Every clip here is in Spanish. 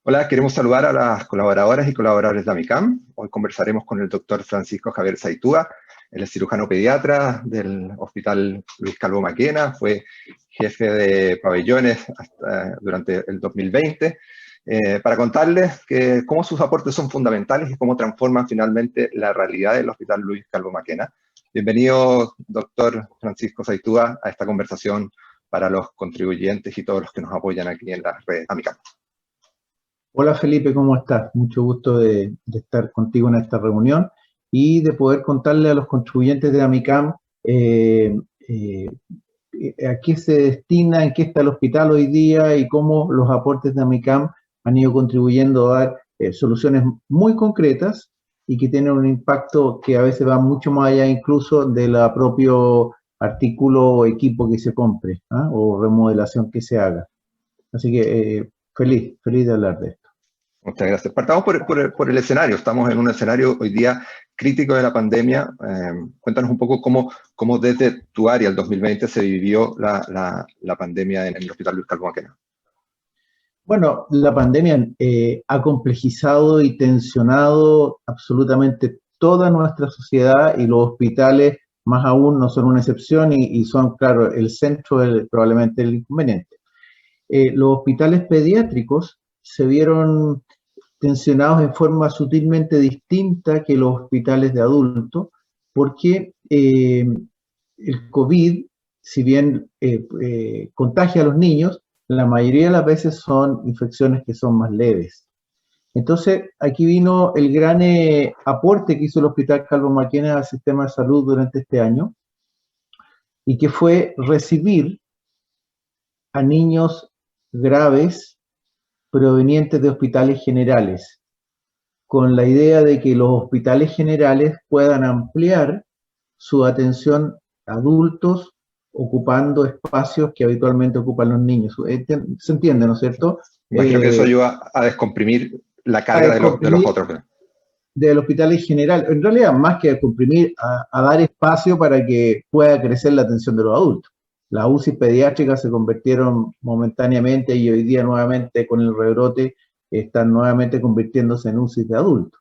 Hola, queremos saludar a las colaboradoras y colaboradores de AMICAM. Hoy conversaremos con el doctor Francisco Javier Zaitúa. Él es cirujano pediatra del Hospital Luis Calvo Maquena, fue jefe de pabellones durante el 2020, para contarles cómo sus aportes son fundamentales y cómo transforman finalmente la realidad del Hospital Luis Calvo Maquena. Bienvenido, doctor Francisco Zaitúa, a esta conversación para los contribuyentes y todos los que nos apoyan aquí en la red AMICAM. Hola Felipe, ¿cómo estás? Mucho gusto de estar contigo en esta reunión y de poder contarle a los contribuyentes de AMICAM a qué se destina, en qué está el hospital hoy día y cómo los aportes de AMICAM han ido contribuyendo a dar soluciones muy concretas y que tienen un impacto que a veces va mucho más allá incluso del propio artículo o equipo que se compre, o remodelación que se haga. Así que feliz de hablar de esto. Muchas gracias. Partamos por el escenario. Estamos en un escenario hoy día crítico de la pandemia. Cuéntanos un poco cómo desde tu área, el 2020, se vivió la pandemia en el Hospital Luis Calvo Maquena. Bueno, la pandemia ha complejizado y tensionado absolutamente toda nuestra sociedad y los hospitales, más aún, no son una excepción y son, claro, el centro probablemente el inconveniente. Los hospitales pediátricos se vieron tensionados en forma sutilmente distinta que los hospitales de adultos, porque el COVID, si bien contagia a los niños, la mayoría de las veces son infecciones que son más leves. Entonces, aquí vino el gran aporte que hizo el Hospital Calvo Maquena al sistema de salud durante este año, y que fue recibir a niños graves provenientes de hospitales generales, con la idea de que los hospitales generales puedan ampliar su atención a adultos ocupando espacios que habitualmente ocupan los niños. ¿Se entiende, no es cierto? Imagino que eso ayuda a descomprimir la carga de los otros. Del hospital en general, en realidad más que descomprimir, a dar espacio para que pueda crecer la atención de los adultos. Las UCI pediátricas se convirtieron momentáneamente y hoy día nuevamente con el rebrote están nuevamente convirtiéndose en UCI de adultos.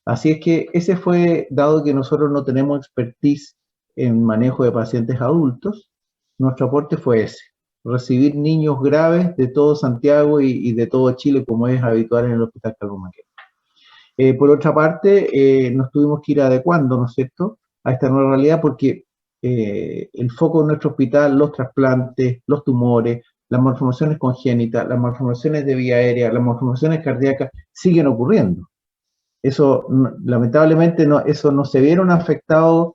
Así es que ese fue, dado que nosotros no tenemos expertise en manejo de pacientes adultos, nuestro aporte fue ese, recibir niños graves de todo Santiago y de todo Chile, como es habitual en el Hospital Calvo Maquena. Por otra parte, nos tuvimos que ir adecuando, ¿no es cierto?, a esta nueva realidad porque el foco de nuestro hospital, los trasplantes, los tumores, las malformaciones congénitas, las malformaciones de vía aérea, las malformaciones cardíacas siguen ocurriendo. Eso, lamentablemente, eso no se vieron afectados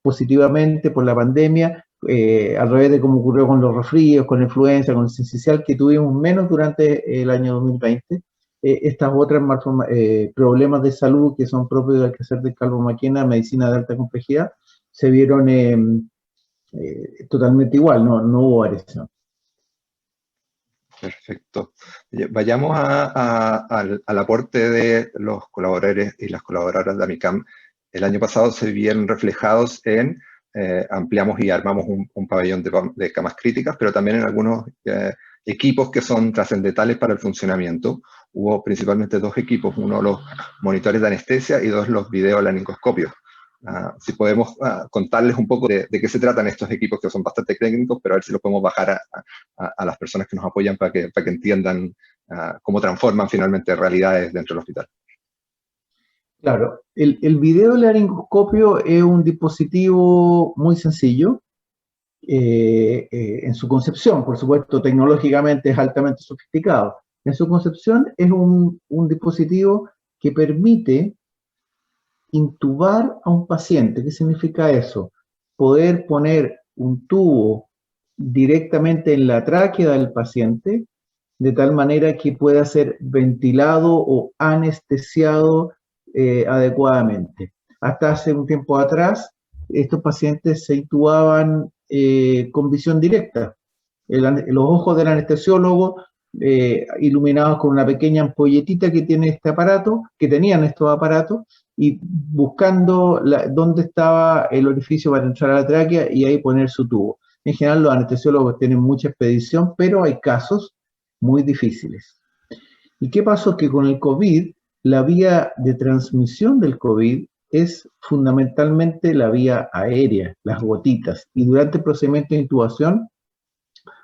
positivamente por la pandemia, al revés de como ocurrió con los resfríos, con la influenza, con el sincicial, que tuvimos menos durante el año 2020. Estas otras problemas de salud que son propios del quehacer del Calvo Maquena, medicina de alta complejidad, se vieron totalmente igual, no hubo variación. Perfecto. Vayamos al aporte de los colaboradores y las colaboradoras de AMICAM. El año pasado se vieron reflejados en ampliamos y armamos un pabellón de camas críticas, pero también en algunos equipos que son trascendentales para el funcionamiento. Hubo principalmente dos equipos, uno los monitores de anestesia y dos los videolaringoscopios. Si podemos contarles un poco de qué se tratan estos equipos que son bastante técnicos, pero a ver si los podemos bajar a las personas que nos apoyan para que entiendan cómo transforman finalmente realidades dentro del hospital. Claro, el videolaringoscopio es un dispositivo muy sencillo en su concepción, por supuesto, tecnológicamente es altamente sofisticado. En su concepción es un dispositivo que permite intubar a un paciente. ¿Qué significa eso? Poder poner un tubo directamente en la tráquea del paciente, de tal manera que pueda ser ventilado o anestesiado adecuadamente. Hasta hace un tiempo atrás, estos pacientes se intubaban con visión directa. Los ojos del anestesiólogo iluminados con una pequeña ampolletita que tiene este aparato, que tenían estos aparatos, y buscando dónde estaba el orificio para entrar a la tráquea y ahí poner su tubo. En general los anestesiólogos tienen mucha expedición, pero hay casos muy difíciles. ¿Y qué pasó? Que con el COVID, la vía de transmisión del COVID es fundamentalmente la vía aérea, las gotitas. Y durante el procedimiento de intubación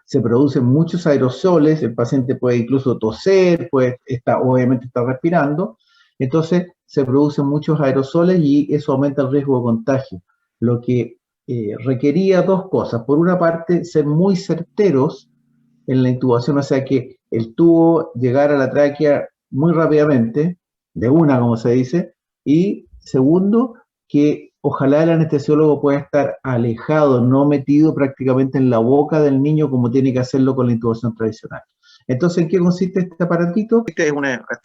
se producen muchos aerosoles, el paciente puede incluso toser, obviamente está respirando, entonces se producen muchos aerosoles y eso aumenta el riesgo de contagio, lo que requería dos cosas. Por una parte, ser muy certeros en la intubación, o sea que el tubo llegara a la tráquea muy rápidamente, de una, como se dice, y segundo, que ojalá el anestesiólogo pueda estar alejado, no metido prácticamente en la boca del niño como tiene que hacerlo con la intubación tradicional. Entonces, ¿en qué consiste este aparatito? Este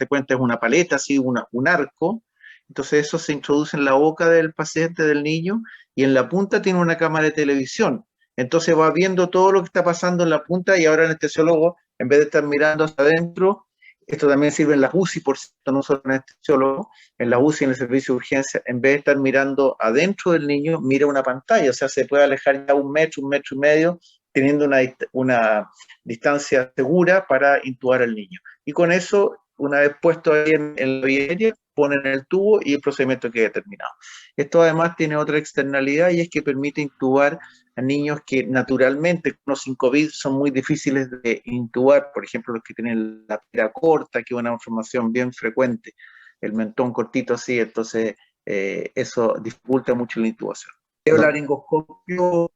cuenta es una paleta, así, un arco. Entonces eso se introduce en la boca del paciente, del niño, y en la punta tiene una cámara de televisión. Entonces va viendo todo lo que está pasando en la punta y ahora el anestesiólogo, en vez de estar mirando hacia adentro, esto también sirve en las UCI, por cierto, no solo en anestesiólogo, en la UCI, en el servicio de urgencia, en vez de estar mirando adentro del niño, mira una pantalla, o sea, se puede alejar ya 1 metro y medio, teniendo una distancia segura para intubar al niño. Y con eso, una vez puesto ahí en la vía aérea, ponen el tubo y el procedimiento queda terminado. Esto además tiene otra externalidad y es que permite intubar a niños que naturalmente, con sin COVID, son muy difíciles de intubar, por ejemplo, los que tienen la pera corta, que es una malformación bien frecuente, el mentón cortito así, entonces eso dificulta mucho la intubación. Los laringoscopios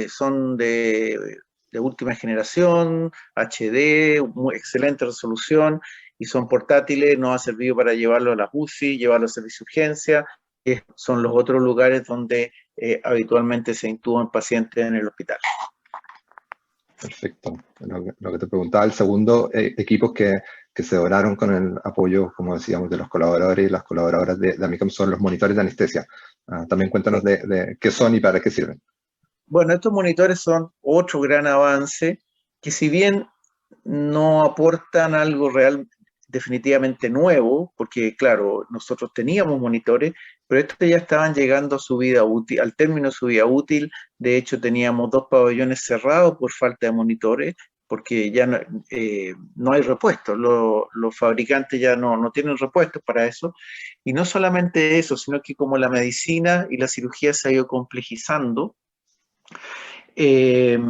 son de última generación, HD, muy excelente resolución, y son portátiles, nos ha servido para llevarlo a las UCI, llevarlo a servicio de urgencia, que son los otros lugares donde habitualmente se intuban pacientes en el hospital. Perfecto. Lo que te preguntaba, el segundo, equipos que se donaron con el apoyo, como decíamos, de los colaboradores y las colaboradoras de AMICAM son los monitores de anestesia. También cuéntanos de qué son y para qué sirven. Bueno, estos monitores son otro gran avance, que si bien no aportan algo real, definitivamente nuevo, porque claro, nosotros teníamos monitores, pero estos ya estaban llegando a su vida útil, al término de su vida útil. De hecho, teníamos 2 pabellones cerrados por falta de monitores, porque ya no hay repuestos, los fabricantes ya no tienen repuestos para eso. Y no solamente eso, sino que como la medicina y la cirugía se ha ido complejizando, se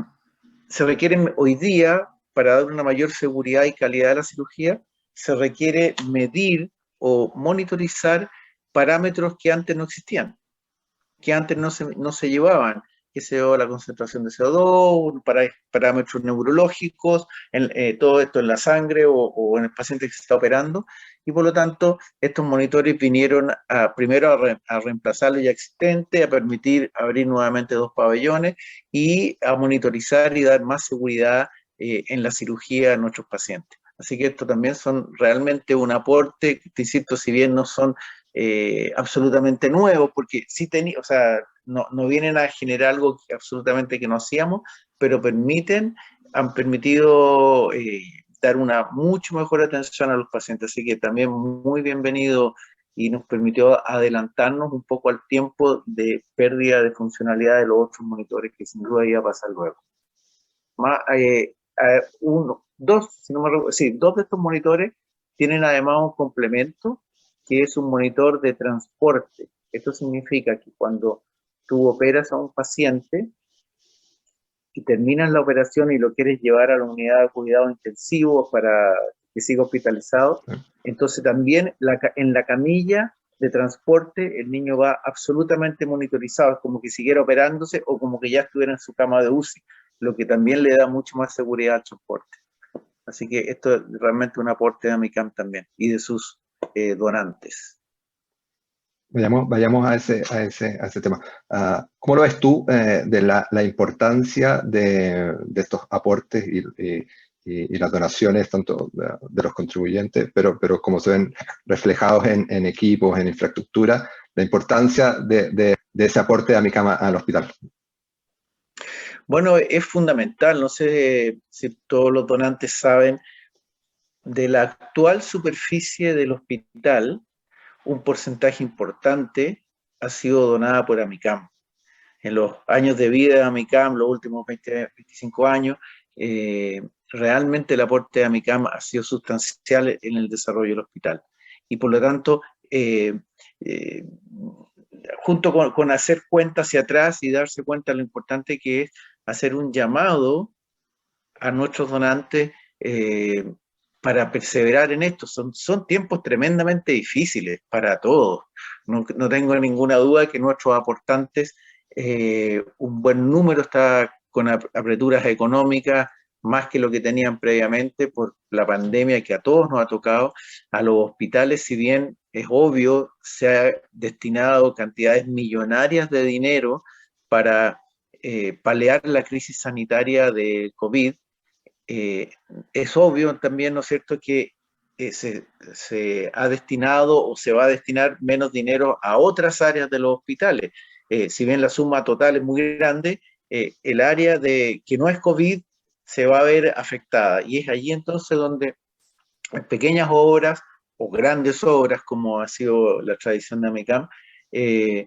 requieren hoy día, para dar una mayor seguridad y calidad a la cirugía, se requiere medir o monitorizar parámetros que antes no existían, que antes no se llevaban, que se la concentración de CO2, parámetros neurológicos, todo esto en la sangre o en el paciente que se está operando, y por lo tanto estos monitores vinieron primero a reemplazar lo ya existente, a permitir abrir nuevamente 2 pabellones y a monitorizar y dar más seguridad en la cirugía a nuestros pacientes. Así que esto también son realmente un aporte, te insisto, si bien no son absolutamente nuevos, porque sí o sea, no vienen a generar algo absolutamente que no hacíamos, pero han permitido dar una mucho mejor atención a los pacientes. Así que también muy bienvenido y nos permitió adelantarnos un poco al tiempo de pérdida de funcionalidad de los otros monitores que sin duda iba a pasar luego. Dos de estos monitores tienen además un complemento que es un monitor de transporte. Esto significa que cuando tú operas a un paciente y terminas la operación y lo quieres llevar a la unidad de cuidado intensivo para que siga hospitalizado, entonces también en la camilla de transporte el niño va absolutamente monitorizado, como que siguiera operándose o como que ya estuviera en su cama de UCI, lo que también le da mucho más seguridad al transporte. Así que esto es realmente un aporte de AMICAM también y de sus donantes. Vayamos a ese tema. ¿Cómo lo ves tú de la importancia de estos aportes y las donaciones, tanto de los contribuyentes, pero como se ven reflejados en equipos, en infraestructura, la importancia de ese aporte de AMICAM al hospital? Bueno, es fundamental. No sé si todos los donantes saben, de la actual superficie del hospital, un porcentaje importante ha sido donada por AMICAM. En los años de vida de AMICAM, los últimos 20, 25 años, realmente el aporte de AMICAM ha sido sustancial en el desarrollo del hospital. Y por lo tanto, junto con hacer cuenta hacia atrás y darse cuenta de lo importante que es hacer un llamado a nuestros donantes para perseverar en esto. Son tiempos tremendamente difíciles para todos. No tengo ninguna duda que nuestros aportantes, un buen número está con apreturas económicas, más que lo que tenían previamente por la pandemia que a todos nos ha tocado. A los hospitales, si bien es obvio, se ha destinado cantidades millonarias de dinero para paliar la crisis sanitaria de COVID. Es obvio también, ¿no es cierto?, que se ha destinado o se va a destinar menos dinero a otras áreas de los hospitales. Si bien la suma total es muy grande, el área que no es COVID se va a ver afectada. Y es allí entonces donde pequeñas obras o grandes obras, como ha sido la tradición de AMICAM,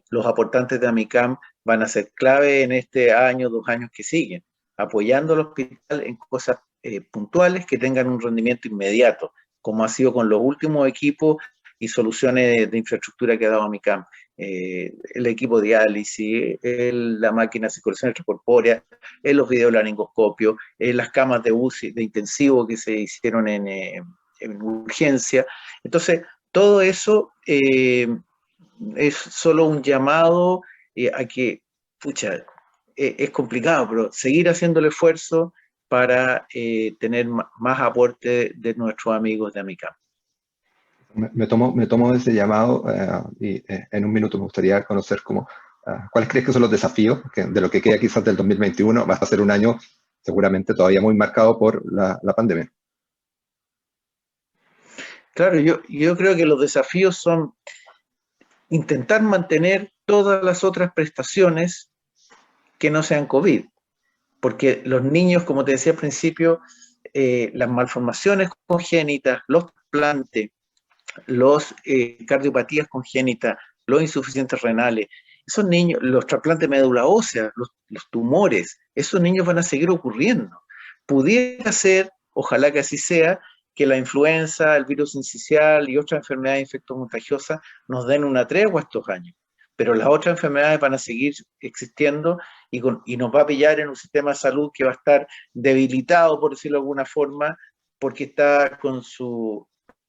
los aportantes de AMICAM van a ser clave en este año, 2 años que siguen, apoyando al hospital en cosas puntuales que tengan un rendimiento inmediato, como ha sido con los últimos equipos y soluciones de infraestructura que ha dado AMICAM. El equipo de diálisis, la máquina de circulación extracorpórea, los videolaringoscopios, las camas de UCI, de intensivo que se hicieron en urgencia. Entonces, todo eso es solo un llamado a que, pucha, es complicado, pero seguir haciendo el esfuerzo para tener más aporte de nuestros amigos de AMICAM. Me tomo ese llamado y en un minuto me gustaría conocer cuáles crees que son los desafíos de lo que queda quizás del 2021. Va a ser un año seguramente todavía muy marcado por la pandemia. Claro, yo creo que los desafíos son intentar mantener todas las otras prestaciones que no sean COVID, porque los niños, como te decía al principio, las malformaciones congénitas, los trasplantes, los cardiopatías congénitas, los insuficientes renales, esos niños, los trasplantes de médula ósea, los tumores, esos niños van a seguir ocurriendo. Pudiera ser, ojalá que así sea, que la influenza, el virus incisional y otras enfermedades infectocontagiosas nos den una tregua estos años. Pero las otras enfermedades van a seguir existiendo y nos va a pillar en un sistema de salud que va a estar debilitado, por decirlo de alguna forma, porque está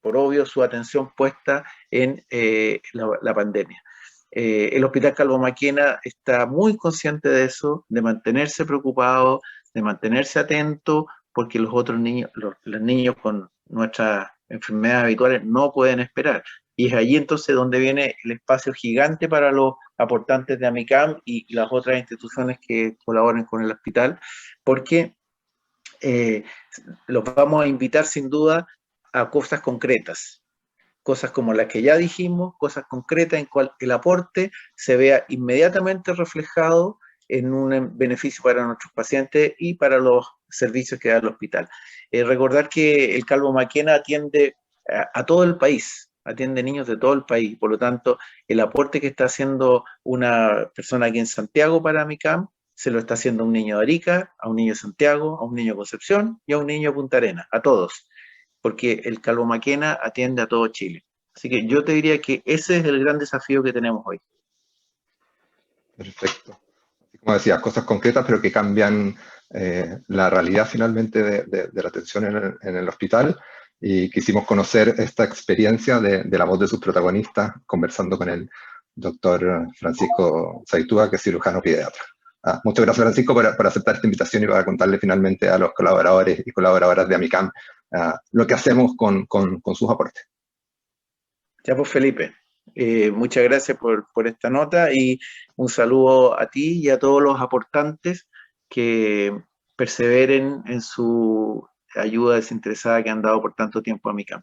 por obvio, su atención puesta en la pandemia. El Hospital Calvo Maquena está muy consciente de eso, de mantenerse preocupado, de mantenerse atento, porque los otros niños, los niños con nuestras enfermedades habituales no pueden esperar. Y es allí entonces donde viene el espacio gigante para los aportantes de AMICAM y las otras instituciones que colaboran con el hospital, porque los vamos a invitar sin duda a cosas concretas, cosas como las que ya dijimos, cosas concretas en cual el aporte se vea inmediatamente reflejado en un beneficio para nuestros pacientes y para los servicios que da el hospital. Recordar que el Calvo Maquena atiende a todo el país, atiende niños de todo el país, por lo tanto, el aporte que está haciendo una persona aquí en Santiago para AMICAM, se lo está haciendo a un niño de Arica, a un niño de Santiago, a un niño de Concepción y a un niño de Punta Arenas, a todos, porque el Calvo Maquena atiende a todo Chile. Así que yo te diría que ese es el gran desafío que tenemos hoy. Perfecto. Como decías, cosas concretas, pero que cambian la realidad finalmente de la atención en el hospital. Y quisimos conocer esta experiencia de la voz de sus protagonistas, conversando con el doctor Francisco Zaitúa, que es cirujano pediatra. Muchas gracias, Francisco, por aceptar esta invitación y para contarle finalmente a los colaboradores y colaboradoras de AMICAM lo que hacemos con sus aportes. Ya pues, Felipe, muchas gracias por esta nota y un saludo a ti y a todos los aportantes que perseveren en su ayuda desinteresada que han dado por tanto tiempo a AMICAM.